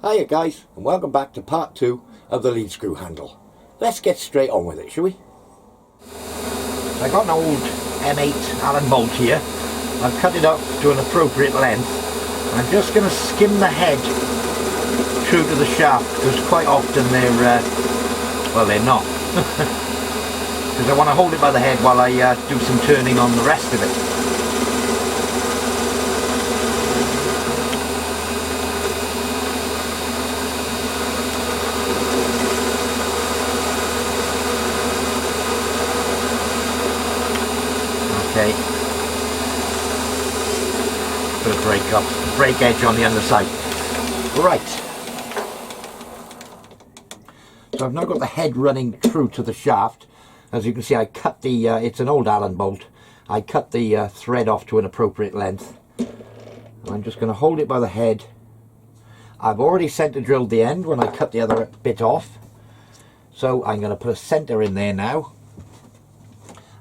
Hiya guys, and welcome back to part 2 of the lead screw handle. Let's get straight on with it, shall we? I got an old M8 Allen bolt here. I've cut it up to an appropriate length. I'm just going to skim the head true to the shaft, because quite often they're not. Because I want to hold it by the head while I do some turning on the rest of it. Okay, put a brake edge on the underside. Right, so I've now got the head running true to the shaft. As you can see, I cut the, it's an old Allen bolt, I cut the thread off to an appropriate length. I'm just going to hold it by the head. I've already centre drilled the end when I cut the other bit off, so I'm going to put a centre in there now.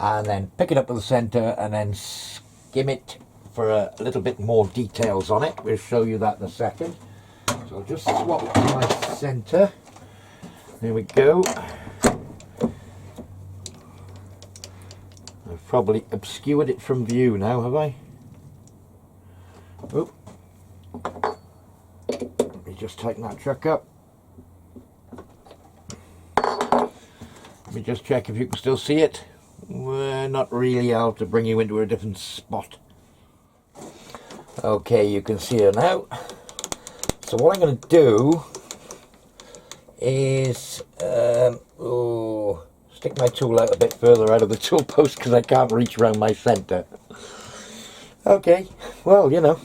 And then pick it up with the centre and then skim it for a little bit more details on it. We'll show you that in a second. So I'll just swap my centre. There we go. I've probably obscured it from view now, have I? Oop. Let me just tighten that chuck up. Let me just check if you can still see it. Well, not really. I'll have to bring you into a different spot. Okay, you can see her now. So what I'm going to do is stick my tool out a bit further out of the tool post because I can't reach around my centre. Okay, well, you know.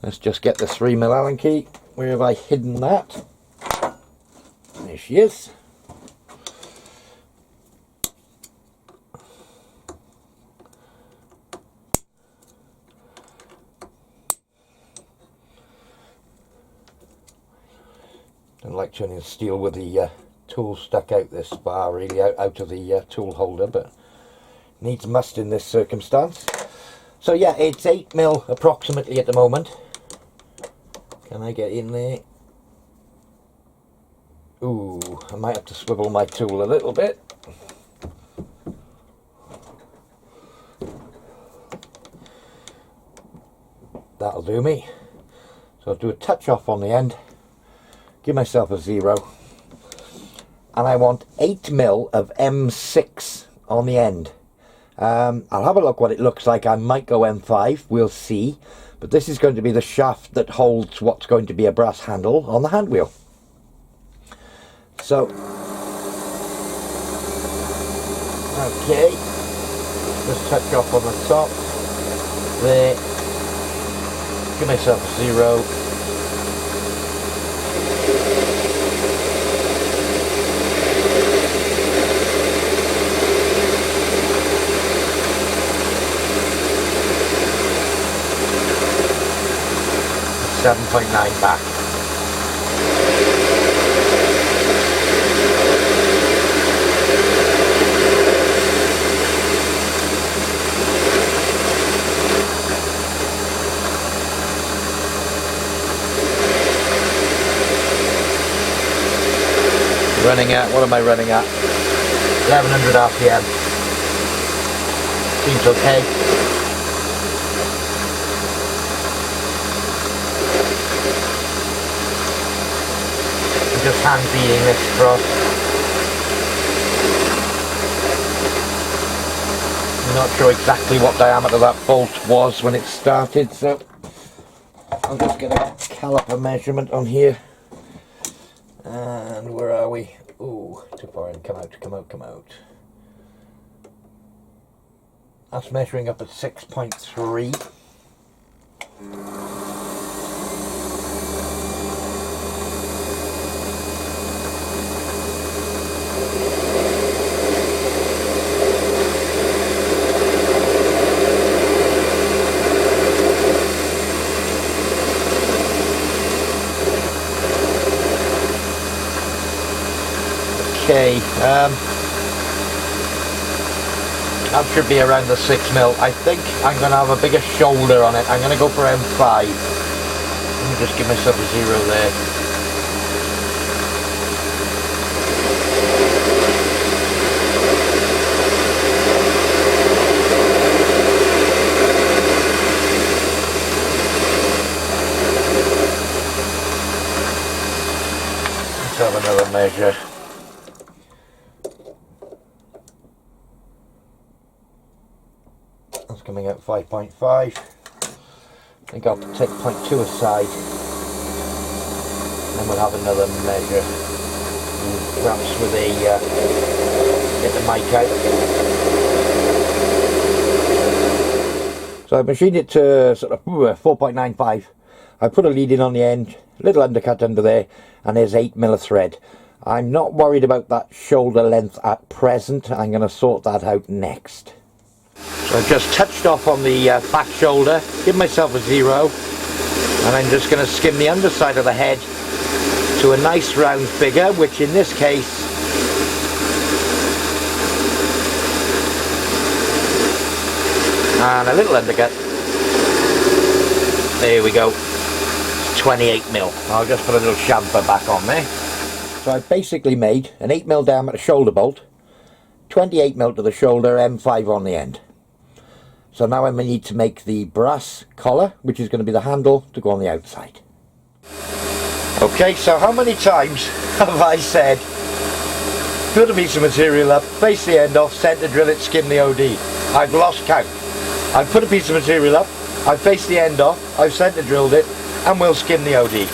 Let's just get the 3mm Allen key. Where have I hidden that? There she is. Don't like turning the steel with the tool stuck out this far, really out of the tool holder, but needs must in this circumstance. So yeah, it's 8mm approximately at the moment. Can I get in there? Ooh, I might have to swivel my tool a little bit. That'll do me. So I'll do a touch off on the end. Give myself a 0, and I want 8mm of M6 on the end. I'll have a look what it looks like. I might go M5, we'll see, but this is going to be the shaft that holds what's going to be a brass handle on the hand wheel. So okay, just touch off on the top there, give myself a 0. .9 back. Running at, what am I running at? 1100 RPM. Seems okay. Just hand beating this across. I'm not sure exactly what diameter that bolt was when it started, so I'll just get a caliper measurement on here. And where are we? Ooh, too far in. Come out. That's measuring up at 6.3. Okay, that should be around the 6mm. I think I'm going to have a bigger shoulder on it. I'm going to go for M5. Let me just give myself a 0 there. Let's have another measure. That's coming out 5.5. I think I'll take 0.2 aside, and we'll have another measure. Perhaps with a get the mic out. So I've machined it to sort of 4.95. I put a lead in on the end, little undercut under there, and there's 8mm of thread. I'm not worried about that shoulder length at present. I'm going to sort that out next. So I've just touched off on the back shoulder, give myself a 0, and I'm just going to skim the underside of the head to a nice round figure, which in this case and a little undercut. There we go, 28mm. I'll just put a little chamfer back on there. So I've basically made an 8mm diameter shoulder bolt, 28mm to the shoulder, M5 on the end. So now I need to make the brass collar, which is going to be the handle to go on the outside. Okay, so how many times have I said, put a piece of material up, face the end off, centre drill it, skim the OD? I've lost count. I've put a piece of material up, I've faced the end off, I've centre drilled it, and we'll skim the OD.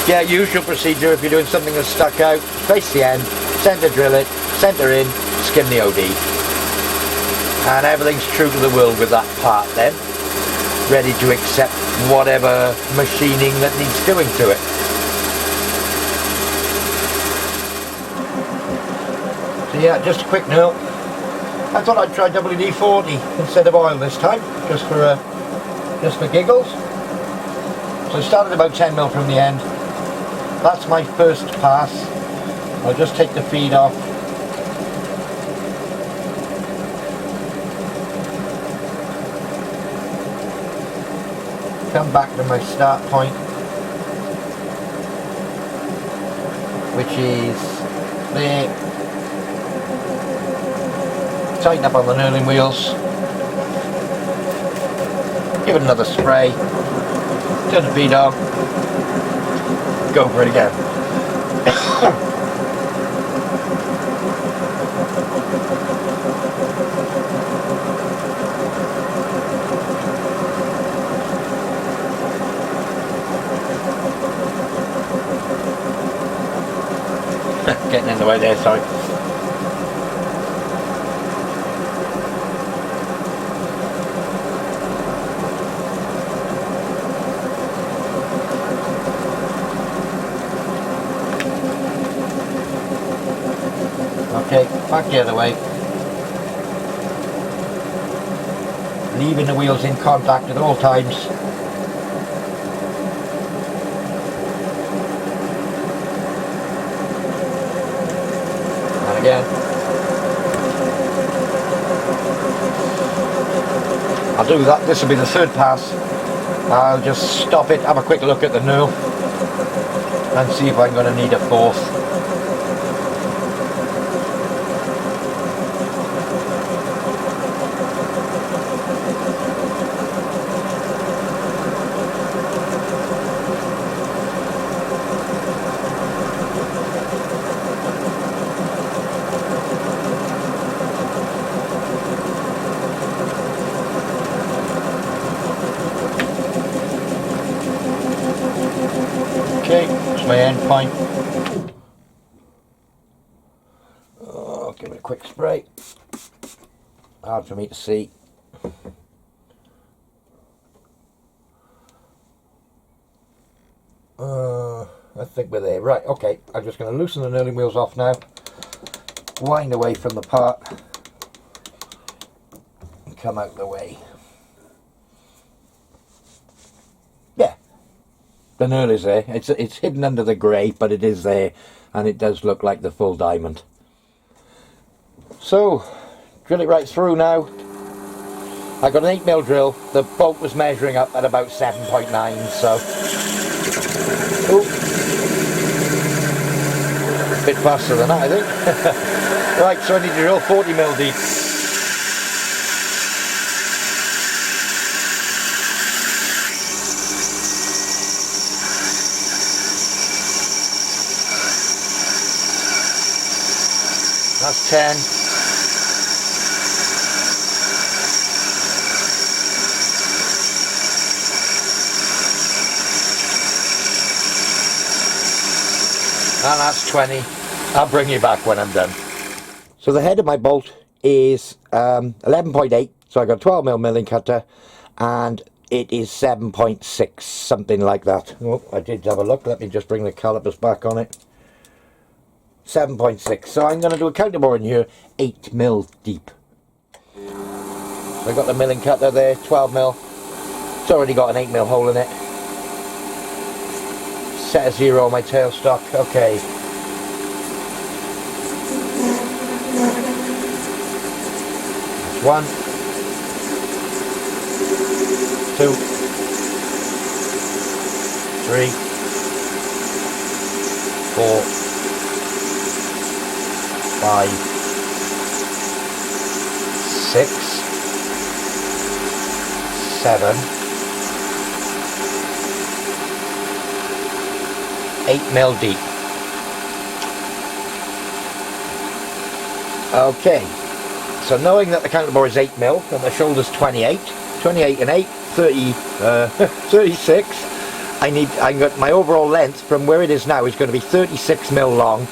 Yeah, usual procedure if you're doing something that's stuck out, face the end, centre drill it, centre in, skim the OD. And everything's true to the world with that part then, ready to accept whatever machining that needs doing to it. So yeah, just a quick note. I thought I'd try WD-40 instead of oil this time, just for giggles. So I started about 10mm from the end. That's my first pass. I'll just take the feed off. Come back to my start point, which is there. Tighten up on the knurling wheels. Give it another spray. Turn the feed on. Go for it again. Getting in the way there, sorry. Okay, back the other way. Leaving the wheels in contact at all times. And again. I'll do that, this will be the third pass. I'll just stop it, have a quick look at the knurl and see if I'm going to need a fourth. Okay, that's my end point. Oh, give it a quick spray. Hard for me to see. I think we're there. Right, okay. I'm just going to loosen the knurling wheels off now. Wind away from the part. And come out the way. The knurl is there. It's hidden under the grey, but it is there, and it does look like the full diamond. So, drill it right through now. I got an 8mm drill. The bolt was measuring up at about 7.9, so... Ooh. A bit faster than that, I think. Right, so I need to drill 40mm deep. That's 10. And that's 20. I'll bring you back when I'm done. So the head of my bolt is 11.8, so I got a 12mm milling cutter, and it is 7.6, something like that. Oh, I did have a look. Let me just bring the calipers back on it. 7.6. So I'm going to do a counterbore in here, 8mm deep. So I got the milling cutter there, 12mm. It's already got an 8mm hole in it. Set a 0 on my tailstock. Okay. That's 1, 2, 3, 4, 5, 6, 7, 8mm deep. Okay, so knowing that the counterbore is 8mm and the shoulder's 28 and 8, 30, 36, I got my overall length from where it is now is going to be 36mm long,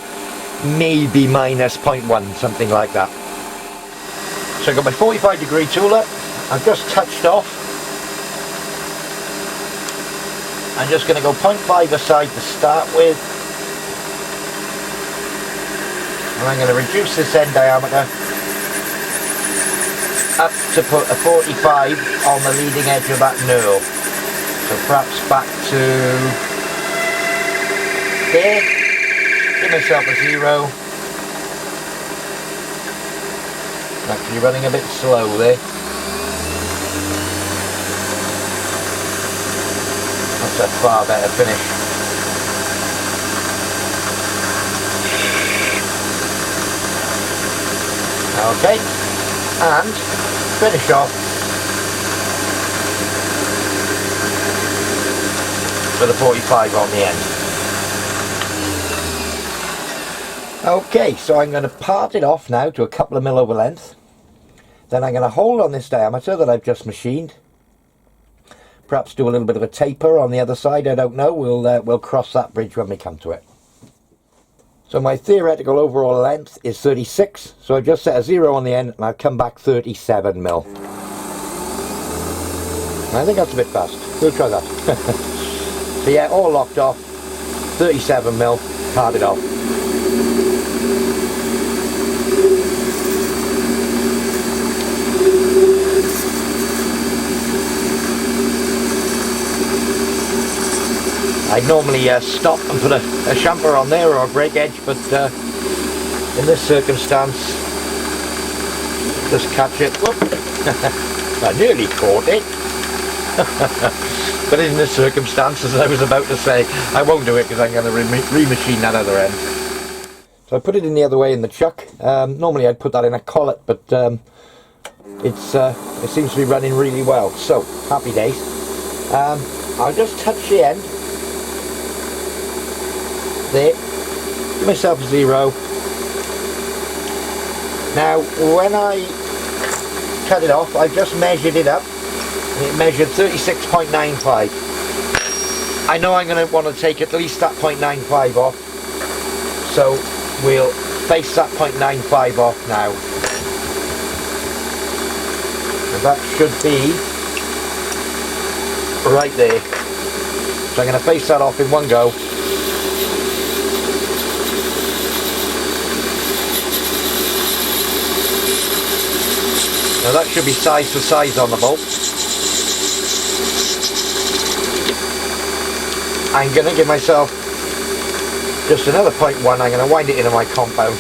maybe minus 0.1, something like that. So I got my 45-degree tool up. I've just touched off. I'm just going to go 0.5 aside to start with, and I'm going to reduce this end diameter up to put a 45 on the leading edge of that knurl. So perhaps back to there. Give myself a 0. I'm actually running a bit slow there. That's a far better finish. Okay, and finish off with a 45 on the end. Okay, so I'm going to part it off now to a couple of mil over length. Then I'm going to hold on this diameter that I've just machined. Perhaps do a little bit of a taper on the other side, I don't know. We'll cross that bridge when we come to it. So my theoretical overall length is 36, so I just set a 0 on the end and I've come back 37mm. I think that's a bit fast. We'll try that. So yeah, all locked off, 37mm, parted off. I'd normally stop and put a chamfer on there or a break edge, but in this circumstance, just catch it. Whoop. I nearly caught it. But in this circumstance, as I was about to say, I won't do it because I'm going to remachine that other end. So I put it in the other way in the chuck. Normally I'd put that in a collet, but it seems to be running really well. So, happy days. I'll just touch the end. There, give myself a 0. Now when I cut it off, I just measured it up and it measured 36.95. I know I'm going to want to take at least that 0.95 off, so we'll face that 0.95 off now, and that should be right there. So I'm going to face that off in one go. Now that should be size for size on the bolt. I'm going to give myself just another 0.1. I'm going to wind it into my compound.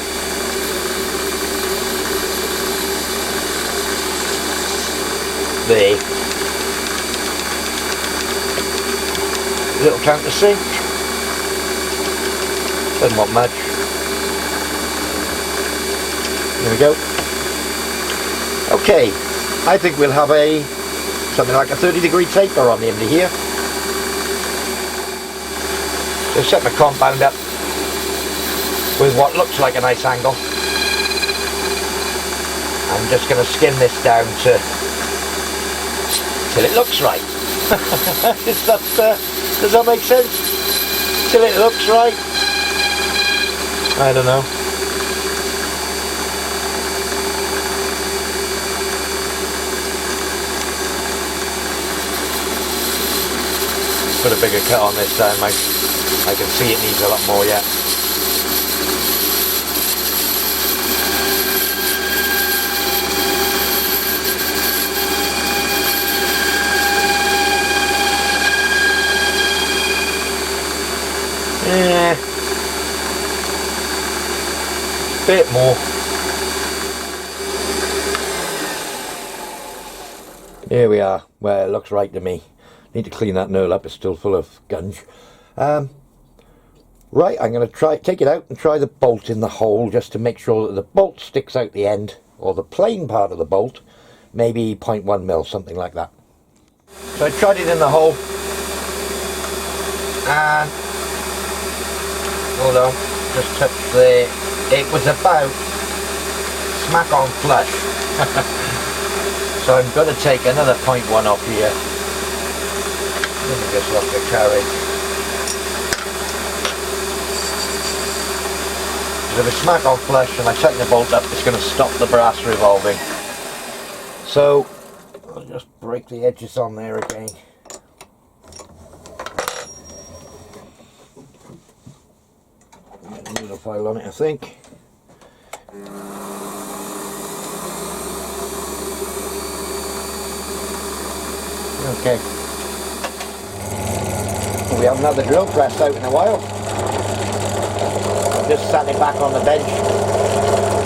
there. Little countersink. Doesn't want much. There we go. Okay, I think we'll have something like a 30-degree taper on the end of here. So set my compound up with what looks like a nice angle. I'm just going to skim this down till it looks right. Does that make sense? Till it looks right? I don't know. Put a bigger cut on this time, I can see it needs a lot more yet. Bit more. Here we are, where it looks right to me. Need to clean that knurl up, it's still full of gunge. Right, I'm going to take it out and try the bolt in the hole just to make sure that the bolt sticks out the end, or the plain part of the bolt, maybe 0.1 mil, something like that. So I tried it in the hole, and hold on, just touch there. It was about smack on flush. So I'm going to take another 0.1 off here. Let me just lock the carriage. If it's smack on flush and I tighten the bolt up, it's going to stop the brass revolving. So I'll just break the edges on there again. Get a needle file on it, I think. Okay. We haven't had the drill press out in a while. I'm just sat it back on the bench.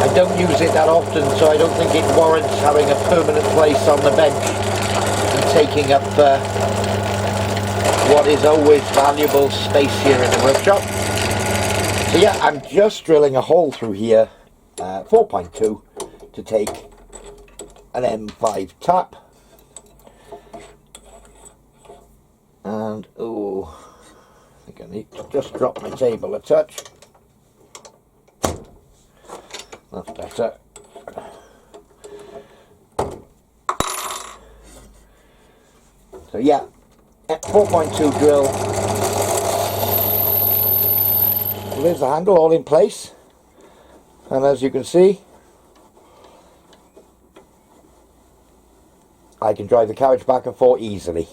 I don't use it that often, so I don't think it warrants having a permanent place on the bench and taking up what is always valuable space here in the workshop. So yeah, I'm just drilling a hole through here, 4.2, to take an M5 tap. And oh, I think I need to just drop my table a touch. That's better. So yeah, 4.2 drill. There's the handle all in place, and as you can see, I can drive the carriage back and forth easily.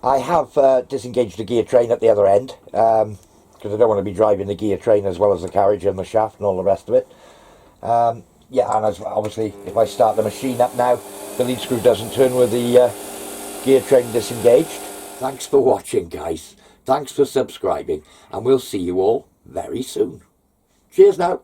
I have disengaged the gear train at the other end, because I don't want to be driving the gear train as well as the carriage and the shaft and all the rest of it. Yeah, and as obviously if I start the machine up now, the lead screw doesn't turn with the gear train disengaged. Thanks for watching, guys. Thanks for subscribing, and we'll see you all very soon. Cheers now.